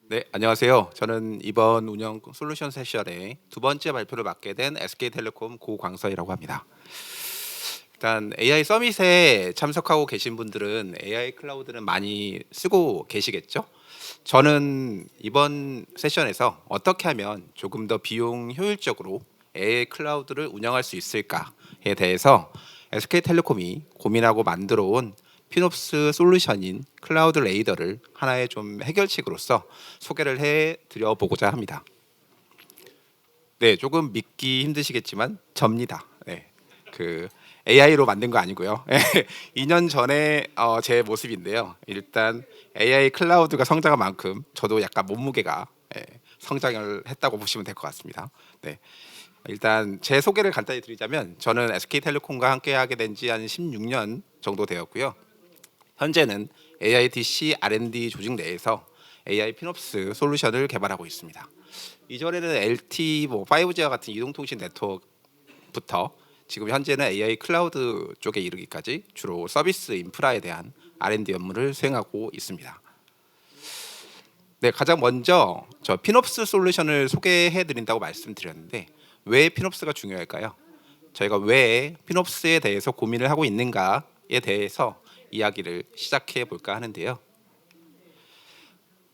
네, 안녕하세요. 저는 이번 운영 솔루션 세션의 두 번째 발표를 맡게 된 SK텔레콤 고광서이라고 합니다. 일단 AI 서밋에 참석하고 계신 분들은 AI 클라우드는 많이 쓰고 계시겠죠? 저는 이번 세션에서 어떻게 하면 조금 더 비용 효율적으로 AI 클라우드를 운영할 수 있을까에 대해서 SK텔레콤이 고민하고 만들어 온 피놉스 솔루션인 클라우드 레이더를 하나의 좀 해결책으로서 소개를 해 드려 보고자 합니다. 네, 조금 믿기 힘드시겠지만 접니다. 네. 그 AI로 만든 거 아니고요. 2년 전에 제 모습인데요. 일단 AI 클라우드가 성장한 만큼 저도 약간 몸무게가 성장을 했다고 보시면 될 것 같습니다. 네. 일단 제 소개를 간단히 드리자면 저는 SK텔레콤과 함께 하게 된 지 한 16년 정도 되었고요. 현재는 AITC R&D 조직 내에서 AI 피놉스 솔루션을 개발하고 있습니다. 이전에는 LTE, 5G와 같은 이동통신 네트워크부터 지금 현재는 AI 클라우드 쪽에 이르기까지 주로 서비스 인프라에 대한 R&D 업무를 수행하고 있습니다. 네, 가장 먼저 저 피놉스 솔루션을 소개해 드린다고 말씀드렸는데 왜 피놉스가 중요할까요? 저희가 왜 피놉스에 대해서 고민을 하고 있는가에 대해서 이야기를 시작해 볼까 하는데요.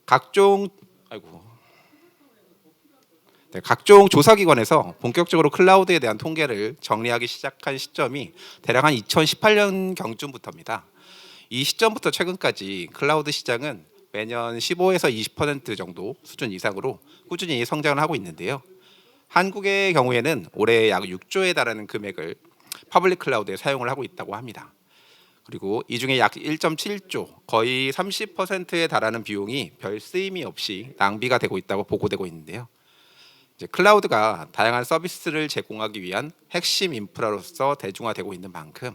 각종 아이고 각종 조사기관에서 본격적으로 클라우드에 대한 통계를 정리하기 시작한 시점이 대략 한 2018년 경쯤부터입니다. 이 시점부터 최근까지 클라우드 시장은 매년 15에서 20% 정도 수준 이상으로 꾸준히 성장을 하고 있는데요. 한국의 경우에는 올해 약 6조에 달하는 금액을 퍼블릭 클라우드에 사용을 하고 있다고 합니다. 그리고 이 중에 약 1.7조, 거의 30%에 달하는 비용이 별 쓰임이 없이 낭비가 되고 있다고 보고되고 있는데요. 이제 클라우드가 다양한 서비스를 제공하기 위한 핵심 인프라로서 대중화되고 있는 만큼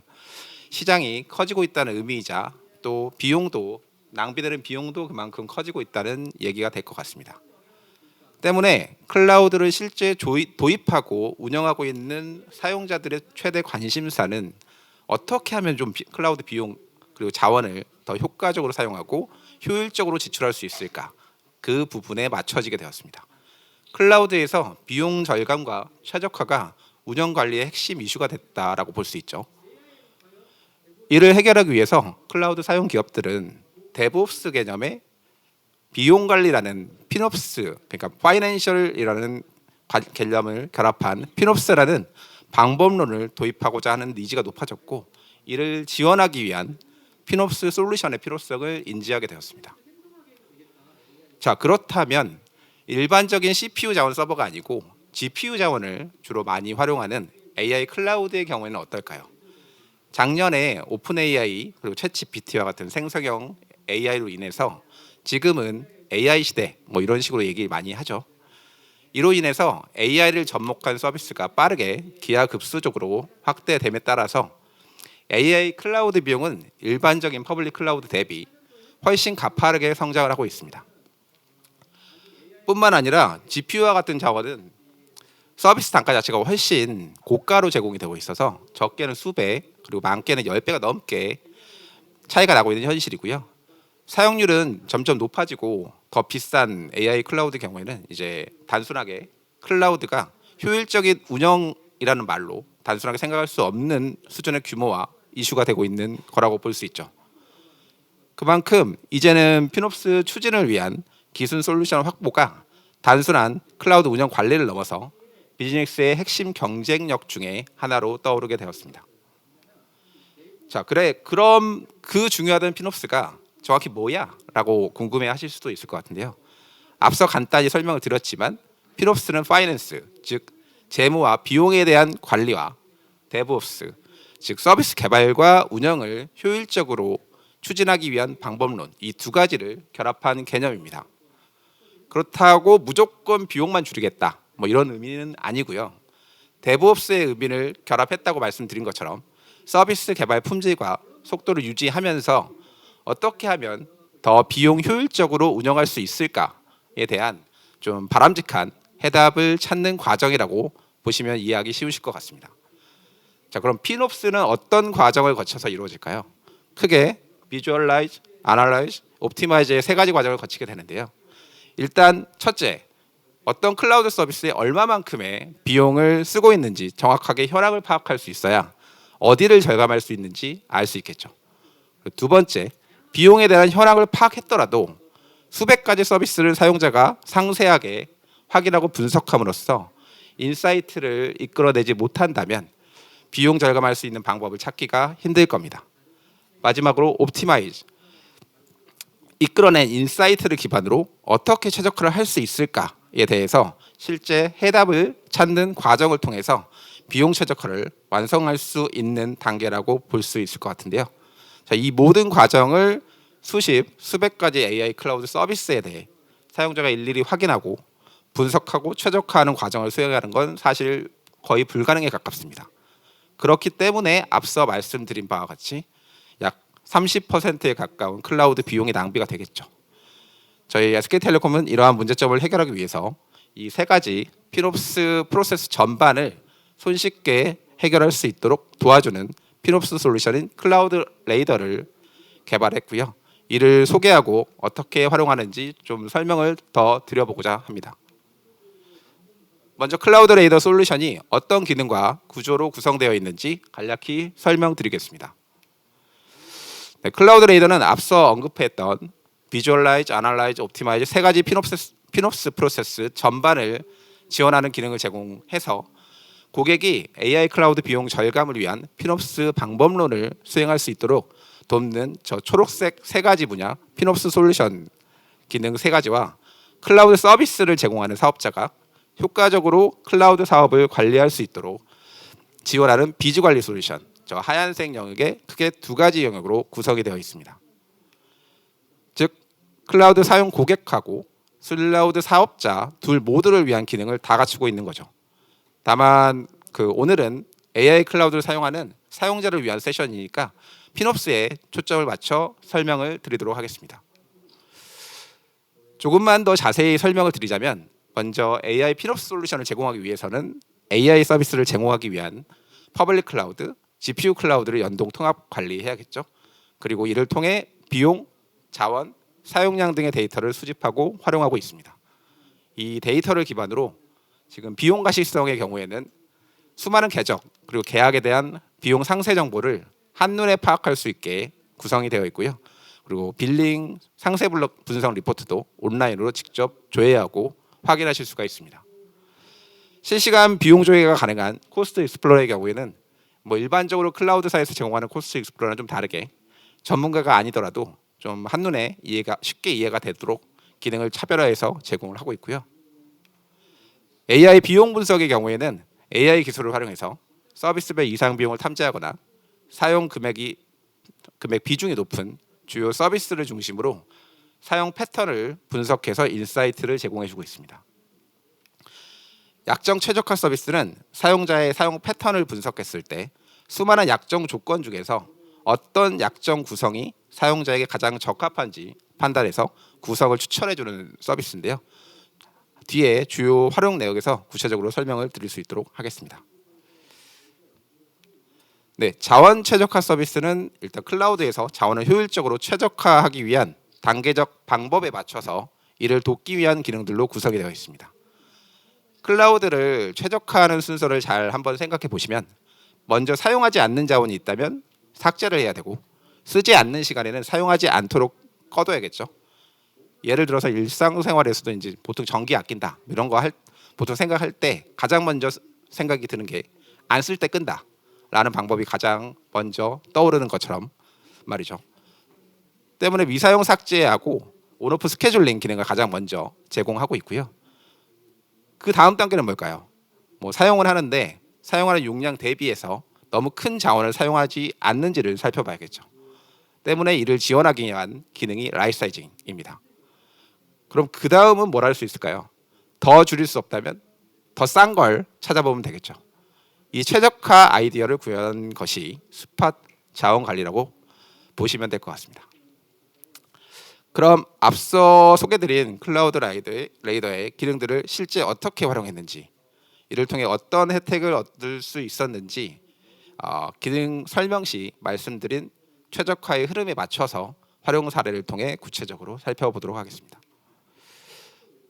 시장이 커지고 있다는 의미이자 또 비용도 낭비되는 비용도 그만큼 커지고 있다는 얘기가 될 것 같습니다. 때문에 클라우드를 실제 도입하고 운영하고 있는 사용자들의 최대 관심사는 어떻게 하면 좀 클라우드 비용 그리고 자원을 더 효과적으로 사용하고 효율적으로 지출할 수 있을까? 그 부분에 맞춰지게 되었습니다. 클라우드에서 비용 절감과 최적화가 운영 관리의 핵심 이슈가 됐다라고 볼 수 있죠. 이를 해결하기 위해서 클라우드 사용 기업들은 데브옵스 개념의 비용 관리라는 피놉스, 그러니까 파이낸셜이라는 개념을 결합한 피놉스라는 방법론을 도입하고자 하는 니즈가 높아졌고, 이를 지원하기 위한 피놉스 솔루션의 필요성을 인지하게 되었습니다. 자, 그렇다면 일반적인 CPU 자원 서버가 아니고 GPU 자원을 주로 많이 활용하는 AI 클라우드의 경우에는 어떨까요? 작년에 오픈 AI 그리고 챗 GPT와 같은 생성형 AI로 인해서 지금은 AI 시대 이런 식으로 얘기 많이 하죠. 이로 인해서 AI를 접목한 서비스가 빠르게 기하급수적으로 확대됨에 따라서 AI 클라우드 비용은 일반적인 퍼블릭 클라우드 대비 훨씬 가파르게 성장을 하고 있습니다. 뿐만 아니라 GPU와 같은 자원은 서비스 단가 자체가 훨씬 고가로 제공이 되고 있어서 적게는 수배 그리고 많게는 10배가 넘게 차이가 나고 있는 현실이고요. 사용률은 점점 높아지고 더 비싼 AI 클라우드 경우에는 이제 단순하게 클라우드가 효율적인 운영이라는 말로 단순하게 생각할 수 없는 수준의 규모와 이슈가 되고 있는 거라고 볼 수 있죠. 그만큼 이제는 피놉스 추진을 위한 기술 솔루션 확보가 단순한 클라우드 운영 관리를 넘어서 비즈니스의 핵심 경쟁력 중에 하나로 떠오르게 되었습니다. 자, 그럼 그 중요하던 피놉스가 정확히 뭐야? 라고 궁금해 하실 수도 있을 것 같은데요. 앞서 간단히 설명을 드렸지만 피놉스는 파이낸스, 즉 재무와 비용에 대한 관리와 데브옵스, 즉 서비스 개발과 운영을 효율적으로 추진하기 위한 방법론, 이 두 가지를 결합한 개념입니다. 그렇다고 무조건 비용만 줄이겠다 이런 의미는 아니고요. 데브옵스의 의미를 결합했다고 말씀드린 것처럼 서비스 개발 품질과 속도를 유지하면서 어떻게 하면 더 비용 효율적으로 운영할 수 있을까에 대한 좀 바람직한 해답을 찾는 과정이라고 보시면 이해하기 쉬우실 것 같습니다. 자, 그럼 피놉스는 어떤 과정을 거쳐서 이루어질까요? 크게 비주얼라이즈, 아날라이즈, 옵티마이즈의 세 가지 과정을 거치게 되는데요. 일단 첫째, 어떤 클라우드 서비스에 얼마만큼의 비용을 쓰고 있는지 정확하게 현황을 파악할 수 있어야 어디를 절감할 수 있는지 알 수 있겠죠. 두 번째, 비용에 대한 현황을 파악했더라도 수백 가지 서비스를 사용자가 상세하게 확인하고 분석함으로써 인사이트를 이끌어내지 못한다면 비용 절감할 수 있는 방법을 찾기가 힘들 겁니다. 마지막으로 옵티마이즈, 이끌어낸 인사이트를 기반으로 어떻게 최적화를 할 수 있을까에 대해서 실제 해답을 찾는 과정을 통해서 비용 최적화를 완성할 수 있는 단계라고 볼 수 있을 것 같은데요. 자, 이 모든 과정을 수백 가지 AI 클라우드 서비스에 대해 사용자가 일일이 확인하고 분석하고 최적화하는 과정을 수행하는 건 사실 거의 불가능에 가깝습니다. 그렇기 때문에 앞서 말씀드린 바와 같이 약 30%에 가까운 클라우드 비용이 낭비가 되겠죠. 저희 SK텔레콤은 이러한 문제점을 해결하기 위해서 이 세 가지 피놉스 프로세스 전반을 손쉽게 해결할 수 있도록 도와주는 피놉스 솔루션인 클라우드 레이더를 개발했고요. 이를 소개하고 어떻게 활용하는지 좀 설명을 더 드려보고자 합니다. 먼저 클라우드 레이더 솔루션이 어떤 기능과 구조로 구성되어 있는지 간략히 설명드리겠습니다. 네, 클라우드 레이더는 앞서 언급했던 비주얼라이즈, 아날라이즈, 옵티마이즈 세 가지 피놉스 프로세스 전반을 지원하는 기능을 제공해서 고객이 AI 클라우드 비용 절감을 위한 피놉스 방법론을 수행할 수 있도록 돕는 저 초록색 세 가지 분야 피놉스 솔루션 기능 세 가지와 클라우드 서비스를 제공하는 사업자가 효과적으로 클라우드 사업을 관리할 수 있도록 지원하는 비즈 관리 솔루션, 저 하얀색 영역에 크게 두 가지 영역으로 구성이 되어 있습니다. 즉 클라우드 사용 고객하고 클라우드 사업자 둘 모두를 위한 기능을 다 갖추고 있는 거죠. 다만 오늘은 AI 클라우드를 사용하는 사용자를 위한 세션이니까 피놉스에 초점을 맞춰 설명을 드리도록 하겠습니다. 조금만 더 자세히 설명을 드리자면 먼저 AI 피놉스 솔루션을 제공하기 위해서는 AI 서비스를 제공하기 위한 퍼블릭 클라우드, GPU 클라우드를 연동 통합 관리해야겠죠. 그리고 이를 통해 비용, 자원, 사용량 등의 데이터를 수집하고 활용하고 있습니다. 이 데이터를 기반으로 지금 비용 가시성의 경우에는 수많은 계적 그리고 계약에 대한 비용 상세 정보를 한눈에 파악할 수 있게 구성이 되어 있고요. 그리고 빌링 상세 분석 리포트도 온라인으로 직접 조회하고 확인하실 수가 있습니다. 실시간 비용 조회가 가능한 코스트 익스플로러의 경우에는 일반적으로 클라우드사에서 제공하는 코스트 익스플로러는 좀 다르게 전문가가 아니더라도 좀 한눈에 쉽게 이해가 되도록 기능을 차별화해서 제공을 하고 있고요. AI 비용 분석의 경우에는 AI 기술을 활용해서 서비스별 이상 비용을 탐지하거나 사용 금액 비중이 높은 주요 서비스를 중심으로 사용 패턴을 분석해서 인사이트를 제공해주고 있습니다. 약정 최적화 서비스는 사용자의 사용 패턴을 분석했을 때 수많은 약정 조건 중에서 어떤 약정 구성이 사용자에게 가장 적합한지 판단해서 구성을 추천해주는 서비스인데요. 뒤에 주요 활용 내역에서 구체적으로 설명을 드릴 수 있도록 하겠습니다. 네, 자원 최적화 서비스는 일단 클라우드에서 자원을 효율적으로 최적화하기 위한 단계적 방법에 맞춰서 이를 돕기 위한 기능들로 구성이 되어 있습니다. 클라우드를 최적화하는 순서를 잘 한번 생각해 보시면 먼저 사용하지 않는 자원이 있다면 삭제를 해야 되고 쓰지 않는 시간에는 사용하지 않도록 꺼둬야겠죠. 예를 들어서 일상생활에서도 이제 보통 전기 아낀다 이런 거 보통 생각할 때 가장 먼저 생각이 드는 게 안 쓸 때 끈다라는 방법이 가장 먼저 떠오르는 것처럼 말이죠. 때문에 미사용 삭제하고 온오프 스케줄링 기능을 가장 먼저 제공하고 있고요. 그 다음 단계는 뭘까요? 사용을 하는데 사용하는 용량 대비해서 너무 큰 자원을 사용하지 않는지를 살펴봐야겠죠. 때문에 이를 지원하기 위한 기능이 라이트 사이징입니다. 그럼 그 다음은 뭘 할 수 있을까요? 더 줄일 수 없다면 더 싼 걸 찾아보면 되겠죠. 이 최적화 아이디어를 구현한 것이 스팟 자원 관리라고 보시면 될 것 같습니다. 그럼 앞서 소개드린 클라우드 레이더의 기능들을 실제 어떻게 활용했는지, 이를 통해 어떤 혜택을 얻을 수 있었는지 기능 설명 시 말씀드린 최적화의 흐름에 맞춰서 활용 사례를 통해 구체적으로 살펴보도록 하겠습니다.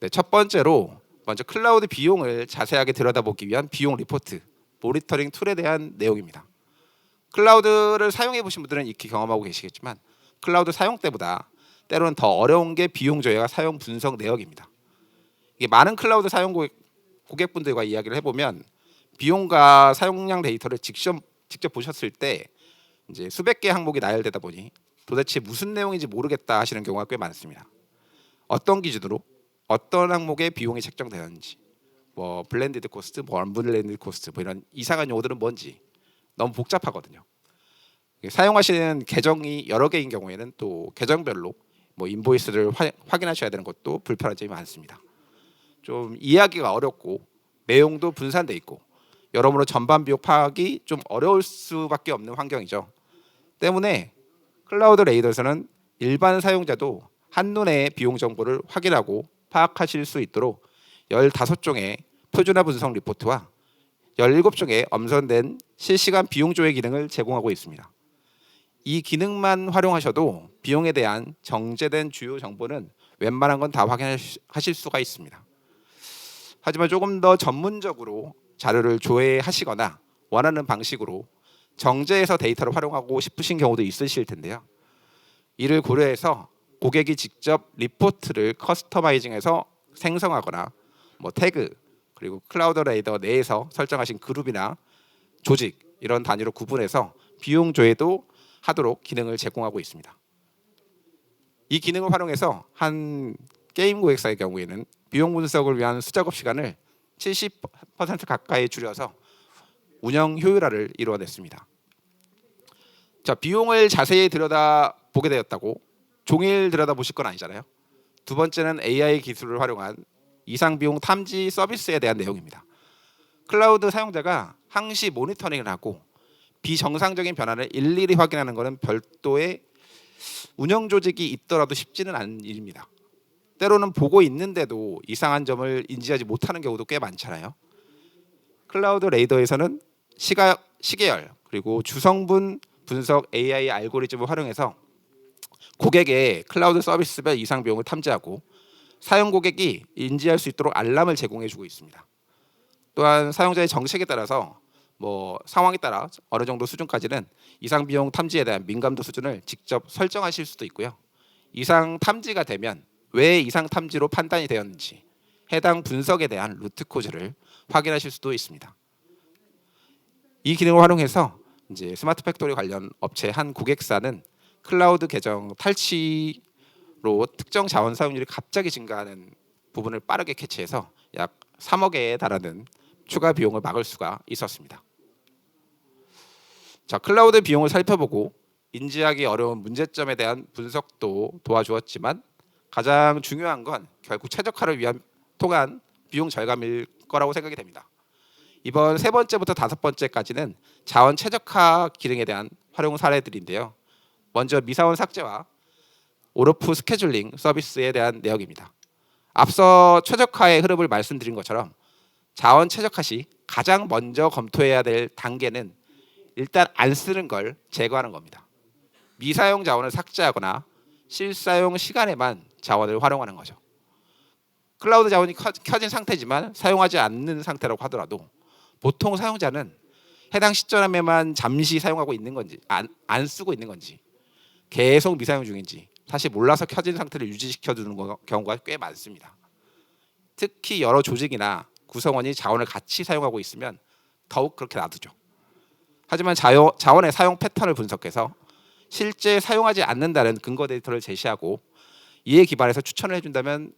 네, 첫 번째로 먼저 클라우드 비용을 자세하게 들여다보기 위한 비용 리포트, 모니터링 툴에 대한 내용입니다. 클라우드를 사용해 보신 분들은 익히 경험하고 계시겠지만 클라우드 사용 때보다 때로는 더 어려운 게 비용 조회와 사용 분석 내역입니다. 이게 많은 클라우드 사용 고객분들과 이야기를 해보면 비용과 사용량 데이터를 직접 보셨을 때 이제 수백 개 항목이 나열되다 보니 도대체 무슨 내용인지 모르겠다 하시는 경우가 꽤 많습니다. 어떤 기준으로 어떤 항목의 비용이 책정되었는지, 뭐 블렌디드 코스트, 뭐 언블렌디드 코스트, 뭐 이런 이상한 용어들은 뭔지 너무 복잡하거든요. 사용하시는 계정이 여러 개인 경우에는 또 계정별로 뭐 인보이스를 확인하셔야 되는 것도 불편한 점이 많습니다. 좀 이해하기가 어렵고 내용도 분산돼 있고 여러모로 전반 비용 파악이 좀 어려울 수밖에 없는 환경이죠. 때문에 클라우드 레이더에서는 일반 사용자도 한눈에 비용 정보를 확인하고 파악하실 수 있도록 15종의 표준화 분석 리포트와 17종의 엄선된 실시간 비용 조회 기능을 제공하고 있습니다. 이 기능만 활용하셔도 비용에 대한 정제된 주요 정보는 웬만한 건 다 확인하실 수가 있습니다. 하지만 조금 더 전문적으로 자료를 조회하시거나 원하는 방식으로 정제해서 데이터를 활용하고 싶으신 경우도 있으실 텐데요. 이를 고려해서 고객이 직접 리포트를 커스터마이징해서 생성하거나 뭐 태그 그리고 클라우드 레이더 내에서 설정하신 그룹이나 조직 이런 단위로 구분해서 비용 조회도 하도록 기능을 제공하고 있습니다. 이 기능을 활용해서 한 게임 고객사의 경우에는 비용 분석을 위한 수작업 시간을 70% 가까이 줄여서 운영 효율화를 이루어냈습니다. 자, 비용을 자세히 들여다보게 되었다고 종일 들여다보실 건 아니잖아요. 두 번째는 AI 기술을 활용한 이상 비용 탐지 서비스에 대한 내용입니다. 클라우드 사용자가 항시 모니터링을 하고 비정상적인 변화를 일일이 확인하는 것은 별도의 운영 조직이 있더라도 쉽지는 않은 일입니다. 때로는 보고 있는데도 이상한 점을 인지하지 못하는 경우도 꽤 많잖아요. 클라우드 레이더에서는 시계열 그리고 주성분 분석 AI 알고리즘을 활용해서 고객의 클라우드 서비스별 이상 비용을 탐지하고 사용 고객이 인지할 수 있도록 알람을 제공해주고 있습니다. 또한 사용자의 정책에 따라서 뭐 상황에 따라 어느 정도 수준까지는 이상 비용 탐지에 대한 민감도 수준을 직접 설정하실 수도 있고요. 이상 탐지가 되면 왜 이상 탐지로 판단이 되었는지 해당 분석에 대한 루트 코즈를 확인하실 수도 있습니다. 이 기능을 활용해서 이제 스마트 팩토리 관련 업체 한 고객사는 클라우드 계정 탈취로 특정 자원 사용률이 갑자기 증가하는 부분을 빠르게 캐치해서 약 3억에 달하는 추가 비용을 막을 수가 있었습니다. 자, 클라우드 비용을 살펴보고 인지하기 어려운 문제점에 대한 분석도 도와주었지만 가장 중요한 건 결국 최적화를 위한 통한 비용 절감일 거라고 생각이 됩니다. 이번 세 번째부터 다섯 번째까지는 자원 최적화 기능에 대한 활용 사례들인데요. 먼저 미사원 삭제와 오르프 스케줄링 서비스에 대한 내용입니다. 앞서 최적화의 흐름을 말씀드린 것처럼 자원 최적화 시 가장 먼저 검토해야 될 단계는 일단 안 쓰는 걸 제거하는 겁니다. 미사용 자원을 삭제하거나 실사용 시간에만 자원을 활용하는 거죠. 클라우드 자원이 켜진 상태지만 사용하지 않는 상태라고 하더라도 보통 사용자는 해당 시점에만 잠시 사용하고 있는 건지 안 쓰고 있는 건지 계속 미사용 중인지 사실 몰라서 켜진 상태를 유지시켜주는 경우가 꽤 많습니다. 특히 여러 조직이나 구성원이 자원을 같이 사용하고 있으면 더욱 그렇게 놔두죠. 하지만 자원의 사용 패턴을 분석해서 실제 사용하지 않는다는 근거 데이터를 제시하고 이에 기반해서 추천을 해준다면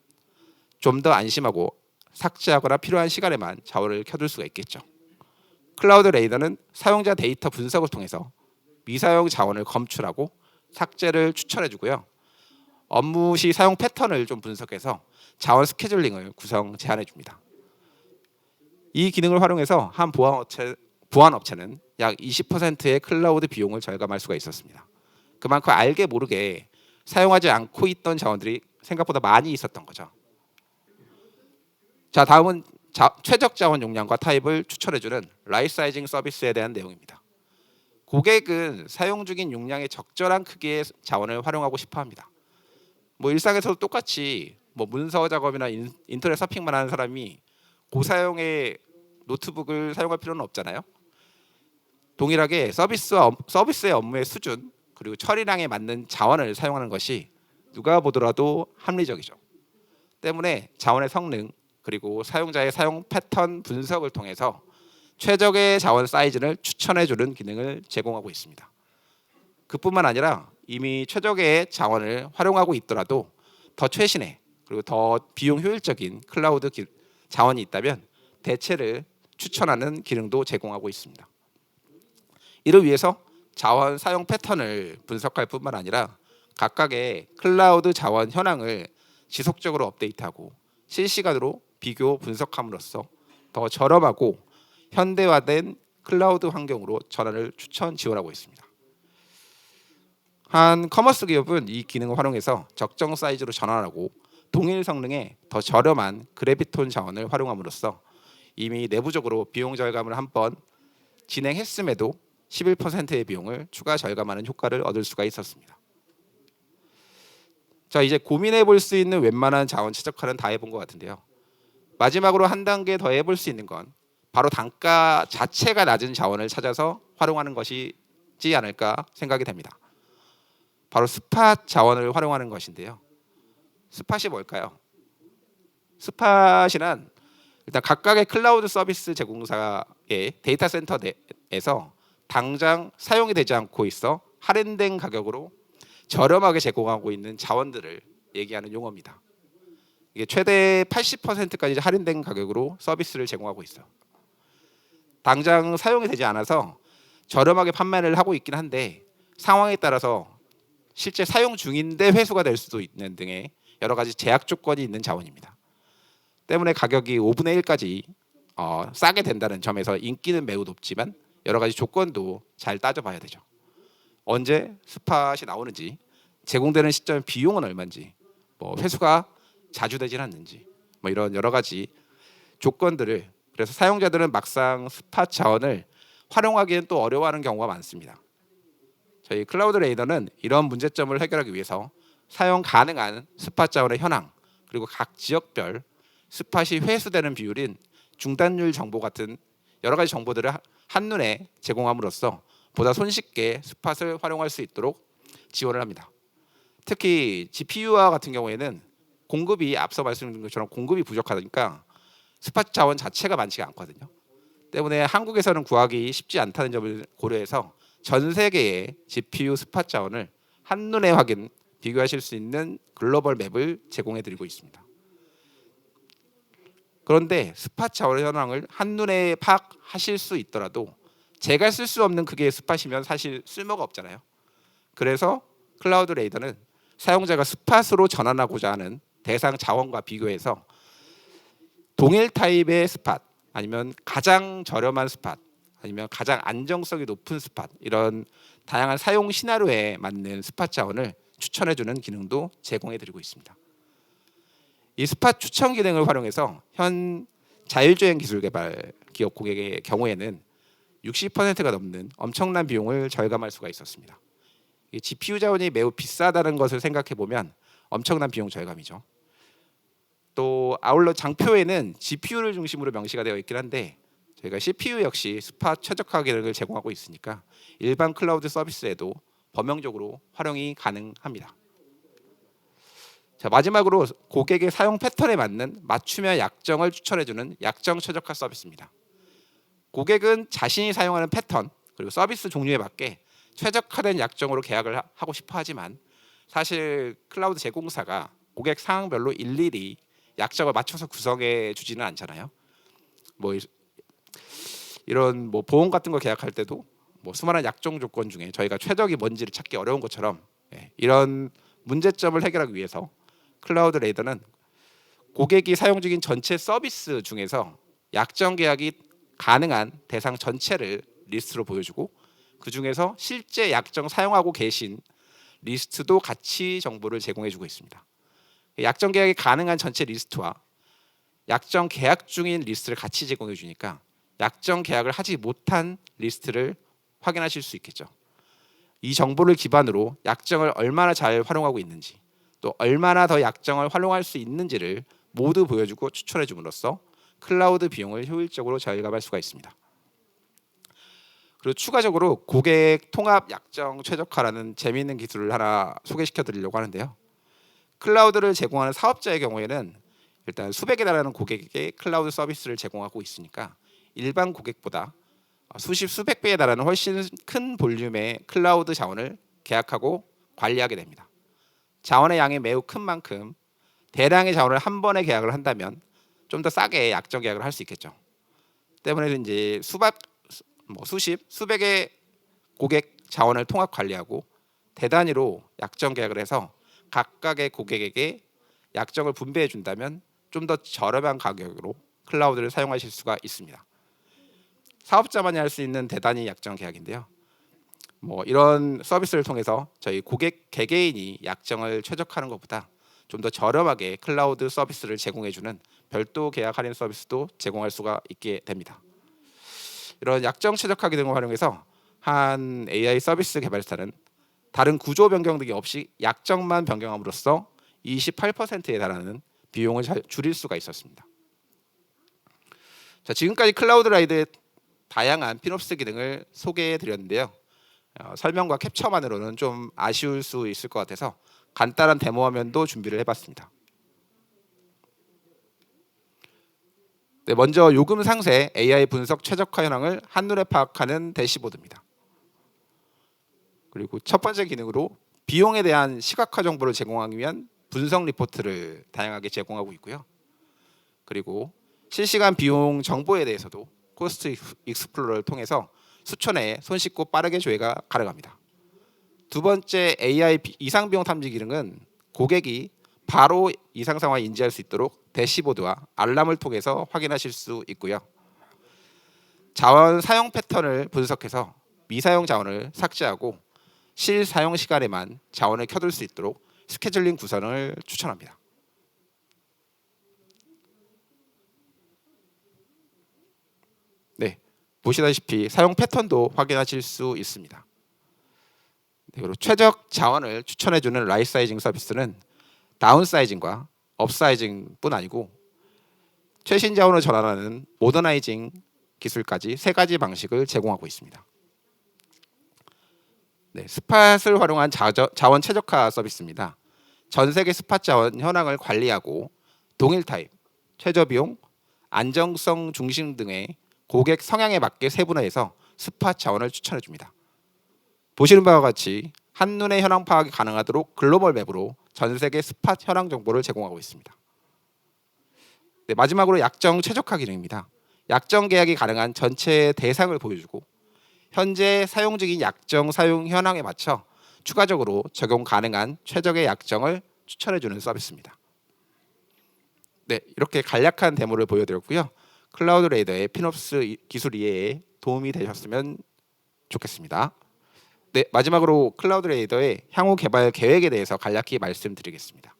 좀 더 안심하고 삭제하거나 필요한 시간에만 자원을 켜둘 수가 있겠죠. 클라우드 레이더는 사용자 데이터 분석을 통해서 미사용 자원을 검출하고 삭제를 추천해주고요. 업무 시 사용 패턴을 좀 분석해서 자원 스케줄링을 제안해줍니다. 이 기능을 활용해서 한 보안 업체는 약 20%의 클라우드 비용을 절감할 수가 있었습니다. 그만큼 알게 모르게 사용하지 않고 있던 자원들이 생각보다 많이 있었던 거죠. 자, 다음은 최적 자원 용량과 타입을 추천해주는 라이트 사이징 서비스에 대한 내용입니다. 고객은 사용 중인 용량의 적절한 크기의 자원을 활용하고 싶어합니다. 뭐 일상에서도 똑같이 뭐 문서 작업이나 인터넷 서핑만 하는 사람이 고사양의 노트북을 사용할 필요는 없잖아요. 동일하게 서비스의 업무의 수준 그리고 처리량에 맞는 자원을 사용하는 것이 누가 보더라도 합리적이죠. 때문에 자원의 성능 그리고 사용자의 사용 패턴 분석을 통해서 최적의 자원 사이즈를 추천해주는 기능을 제공하고 있습니다. 그뿐만 아니라 이미 최적의 자원을 활용하고 있더라도 더 최신의 그리고 더 비용 효율적인 클라우드 자원이 있다면 대체를 추천하는 기능도 제공하고 있습니다. 이를 위해서 자원 사용 패턴을 분석할 뿐만 아니라 각각의 클라우드 자원 현황을 지속적으로 업데이트하고 실시간으로 비교 분석함으로써 더 저렴하고 현대화된 클라우드 환경으로 전환을 추천 지원하고 있습니다. 한 커머스 기업은 이 기능을 활용해서 적정 사이즈로 전환하고 동일 성능의 더 저렴한 그래비톤 자원을 활용함으로써 이미 내부적으로 비용 절감을 한번 진행했음에도 11%의 비용을 추가 절감하는 효과를 얻을 수가 있었습니다. 자, 이제 고민해 볼 수 있는 웬만한 자원 최적화는 다 해본 것 같은데요. 마지막으로 한 단계 더 해볼 수 있는 건 바로 단가 자체가 낮은 자원을 찾아서 활용하는 것이지 않을까 생각이 됩니다. 바로 스팟 자원을 활용하는 것인데요. 스팟이 뭘까요? 스팟이란 일단 각각의 클라우드 서비스 제공사의 데이터 센터 내에서 당장 사용이 되지 않고 있어 할인된 가격으로 저렴하게 제공하고 있는 자원들을 얘기하는 용어입니다. 이게 최대 80%까지 할인된 가격으로 서비스를 제공하고 있어요. 당장 사용이 되지 않아서 저렴하게 판매를 하고 있긴 한데 상황에 따라서 실제 사용 중인데 회수가 될 수도 있는 등의 여러 가지 제약 조건이 있는 자원입니다. 때문에 가격이 5분의 1까지 싸게 된다는 점에서 인기는 매우 높지만 여러 가지 조건도 잘 따져봐야 되죠. 언제 스팟이 나오는지, 제공되는 시점 비용은 얼마인지, 뭐 회수가 자주 되진 않는지, 뭐 이런 여러 가지 조건들을 그래서 사용자들은 막상 스팟 자원을 활용하기엔 또 어려워하는 경우가 많습니다. 저희 클라우드 레이더는 이런 문제점을 해결하기 위해서 사용 가능한 스팟 자원의 현황 그리고 각 지역별 스팟이 회수되는 비율인 중단율 정보 같은 여러 가지 정보들을 한눈에 제공함으로써 보다 손쉽게 스팟을 활용할 수 있도록 지원을 합니다. 특히 GPU와 같은 경우에는 공급이 앞서 말씀드린 것처럼 공급이 부족하니까 스팟 자원 자체가 많지가 않거든요. 때문에 한국에서는 구하기 쉽지 않다는 점을 고려해서 전 세계의 GPU 스팟 자원을 한눈에 비교하실 수 있는 글로벌 맵을 제공해드리고 있습니다. 그런데 스팟 자원 현황을 한눈에 파악하실 수 있더라도 제가 쓸 수 없는 그게 스팟이면 사실 쓸모가 없잖아요. 그래서 클라우드 레이더는 사용자가 스팟으로 전환하고자 하는 대상 자원과 비교해서 동일 타입의 스팟 아니면 가장 저렴한 스팟 아니면 가장 안정성이 높은 스팟 이런 다양한 사용 시나리오에 맞는 스팟 자원을 추천해주는 기능도 제공해드리고 있습니다. 이 스팟 추천 기능을 활용해서 현 자율주행 기술 개발 기업 고객의 경우에는 60%가 넘는 엄청난 비용을 절감할 수가 있었습니다. GPU 자원이 매우 비싸다는 것을 생각해 보면 엄청난 비용 절감이죠. 또 아울러 장표에는 GPU를 중심으로 명시가 되어 있긴 한데 저희가 CPU 역시 스팟 최적화 기능을 제공하고 있으니까 일반 클라우드 서비스에도 범용적으로 활용이 가능합니다. 자, 마지막으로 고객의 사용 패턴에 맞는 맞춤형 약정을 추천해주는 약정 최적화 서비스입니다. 고객은 자신이 사용하는 패턴 그리고 서비스 종류에 맞게 최적화된 약정으로 계약을 하고 싶어 하지만 사실 클라우드 제공사가 고객 상황별로 일일이 약정을 맞춰서 구성해 주지는 않잖아요. 뭐 이런 뭐 보험 같은 거 계약할 때도 뭐 수많은 약정 조건 중에 저희가 최적이 뭔지를 찾기 어려운 것처럼 이런 문제점을 해결하기 위해서 클라우드 레이더는 고객이 사용 중인 전체 서비스 중에서 약정 계약이 가능한 대상 전체를 리스트로 보여주고 그 중에서 실제 약정 사용하고 계신 리스트도 같이 정보를 제공해주고 있습니다. 약정 계약이 가능한 전체 리스트와 약정 계약 중인 리스트를 같이 제공해 주니까 약정 계약을 하지 못한 리스트를 확인하실 수 있겠죠. 이 정보를 기반으로 약정을 얼마나 잘 활용하고 있는지 또 얼마나 더 약정을 활용할 수 있는지를 모두 보여주고 추천해 줌으로써 클라우드 비용을 효율적으로 절감할 수가 있습니다. 그리고 추가적으로 고객 통합 약정 최적화라는 재미있는 기술을 하나 소개시켜 드리려고 하는데요. 클라우드를 제공하는 사업자의 경우에는 일단 수백에 달하는 고객에게 클라우드 서비스를 제공하고 있으니까 일반 고객보다 수십 수백 배에 달하는 훨씬 큰 볼륨의 클라우드 자원을 계약하고 관리하게 됩니다. 자원의 양이 매우 큰 만큼 대량의 자원을 한 번에 계약을 한다면 좀 더 싸게 약정 계약을 할 수 있겠죠. 때문에 이제 수십 수백의 고객 자원을 통합 관리하고 대단위로 약정 계약을 해서 각각의 고객에게 약정을 분배해 준다면 좀 더 저렴한 가격으로 클라우드를 사용하실 수가 있습니다. 사업자만이 할 수 있는 대단위 약정 계약인데요. 이런 서비스를 통해서 저희 고객 개개인이 약정을 최적화하는 것보다 좀 더 저렴하게 클라우드 서비스를 제공해주는 별도 계약 할인 서비스도 제공할 수가 있게 됩니다. 이런 약정 최적화 기능을 활용해서 한 AI 서비스 개발사는 다른 구조 변경 등이 없이 약정만 변경함으로써 28%에 달하는 비용을 줄일 수가 있었습니다. 자, 지금까지 클라우드 라이드의 다양한 피노프스 기능을 소개해 드렸는데요. 설명과 캡처만으로는 좀 아쉬울 수 있을 것 같아서 간단한 데모 화면도 준비를 해봤습니다. 네, 먼저 요금 상세 AI 분석 최적화 현황을 한눈에 파악하는 대시보드입니다. 그리고 첫 번째 기능으로 비용에 대한 시각화 정보를 제공하기 위한 분석 리포트를 다양하게 제공하고 있고요. 그리고 실시간 비용 정보에 대해서도 코스트 익스플로러를 통해서 수초 내에 손쉽고 빠르게 조회가 가능합니다. 두 번째 AI 이상 비용 탐지 기능은 고객이 바로 이상 상황을 인지할 수 있도록 대시보드와 알람을 통해서 확인하실 수 있고요. 자원 사용 패턴을 분석해서 미사용 자원을 삭제하고 실사용 시간에만 자원을 켜둘 수 있도록 스케줄링 구성을 추천합니다. 네, 보시다시피 사용 패턴도 확인하실 수 있습니다. 네, 그리고 최적 자원을 추천해주는 라이트 사이징 서비스는 다운 사이징과 업 사이징뿐 아니고 최신 자원을 전환하는 모더나이징 기술까지 세 가지 방식을 제공하고 있습니다. 네, 스팟을 활용한 자원 최적화 서비스입니다. 전 세계 스팟 자원 현황을 관리하고 동일 타입, 최저 비용, 안정성 중심 등의 고객 성향에 맞게 세분화해서 스팟 자원을 추천해 줍니다. 보시는 바와 같이 한눈에 현황 파악이 가능하도록 글로벌 맵으로 전 세계 스팟 현황 정보를 제공하고 있습니다. 네, 마지막으로 약정 최적화 기능입니다. 약정 계약이 가능한 전체 대상을 보여주고 현재 사용 중인 약정 사용 현황에 맞춰 추가적으로 적용 가능한 최적의 약정을 추천해주는 서비스입니다. 네, 이렇게 간략한 데모를 보여드렸고요. 클라우드 레이더의 피노프스 기술 이해에 도움이 되셨으면 좋겠습니다. 네, 마지막으로 클라우드 레이더의 향후 개발 계획에 대해서 간략히 말씀드리겠습니다.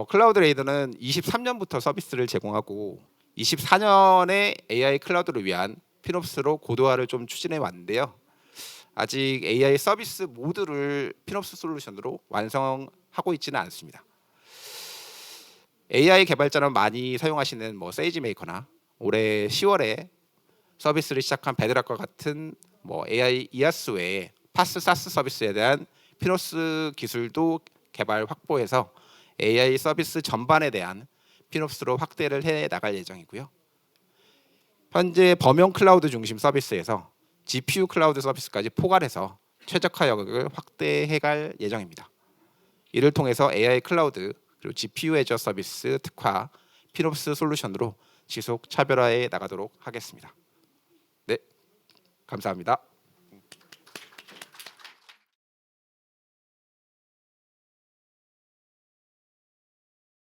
클라우드 레이더는 23년부터 서비스를 제공하고 24년에 AI 클라우드를 위한 피노프스로 고도화를 좀 추진해 왔는데요. 아직 AI 서비스 모두를 피노프스 솔루션으로 완성하고 있지는 않습니다. AI 개발자는 많이 사용하시는 세이지 메이커나 올해 10월에 서비스를 시작한 베드락과 같은 AI 이아스 외에 파스 사스 서비스에 대한 피노프스 기술도 개발 확보해서 AI 서비스 전반에 대한 피노프스로 확대를 해 나갈 예정이고요. 현재 범용 클라우드 중심 서비스에서 GPU 클라우드 서비스까지 포괄해서 최적화 영역을 확대해 갈 예정입니다. 이를 통해서 AI 클라우드 그리고 GPU 애저 서비스 특화 피노프스 솔루션으로 지속 차별화해 나가도록 하겠습니다. 네, 감사합니다.